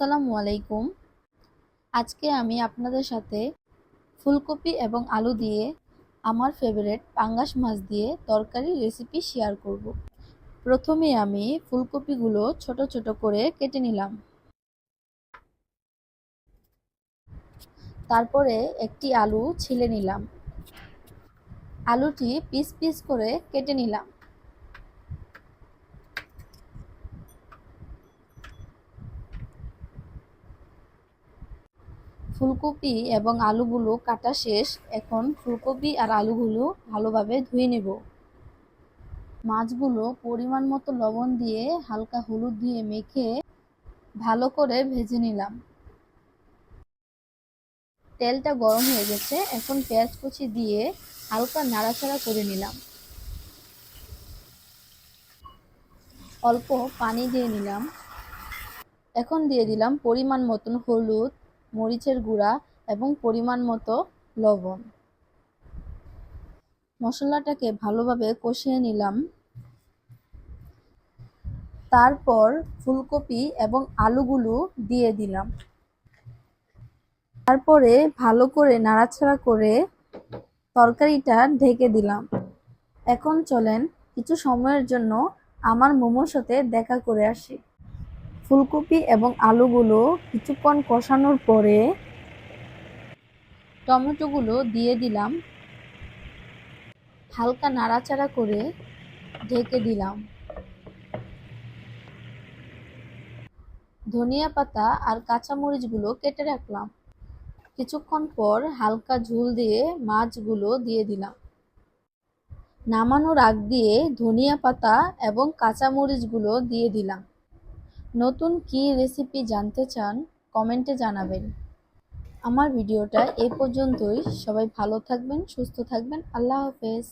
আসসালামু আলাইকুম। আজকে আমি আপনাদের সাথে ফুলকপি এবং আলু দিয়ে আমার ফেভারিট পাঙ্গাস মাছ দিয়ে তরকারি রেসিপি শেয়ার করব। প্রথমে আমি ফুলকপিগুলো ছোট ছোট করে কেটে নিলাম। তারপরে একটি আলু ছিলে নিলাম। আলুটি পিস পিস করে কেটে নিলাম। ফুলকপি এবং আলুগুলো কাটা শেষ। এখন ফুলকপি আর আলুগুলো ভালোভাবে ধুয়ে নেব। মাছগুলো পরিমাণ মতো লবণ দিয়ে হালকা হলুদ দিয়ে মেখে ভালো করে ভেজে নিলাম। তেলটা গরম হয়ে গেছে। এখন পেঁয়াজ কুচি দিয়ে হালকা নাড়াচাড়া করে নিলাম। অল্প পানি দিয়ে নিলাম। এখন দিয়ে দিলাম পরিমাণ মতন হলুদ, মরিচের গুঁড়া এবং পরিমাণ মতো লবণ। মশলাটাকে ভালোভাবে কষিয়ে নিলাম। তারপর ফুলকপি এবং আলুগুলো দিয়ে দিলাম। তারপরে ভালো করে নাড়াচাড়া করে তরকারিটা ঢেকে দিলাম। এখন চলেন কিছু সময়ের জন্য আমার মোমোর সাথে দেখা করে আসি। ফুলকপি এবং আলুগুলো কিছুক্ষণ কষানোর পরে টমেটোগুলো দিয়ে দিলাম। হালকা নাড়াচাড়া করে ঢেকে দিলাম। ধনিয়া পাতা আর কাঁচামরিচগুলো কেটে রাখলাম। কিছুক্ষণ পর হালকা ঝোল দিয়ে মাছগুলো দিয়ে দিলাম। নামানোর আগ দিয়ে ধনিয়া পাতা এবং কাঁচামরিচগুলো দিয়ে দিলাম। নতুন কী রেসিপি জানতে চান কমেন্টে জানাবেন। আমার ভিডিওটা এই পর্যন্তই। সবাই ভালো থাকবেন, সুস্থ থাকবেন। আল্লাহ হাফেজ।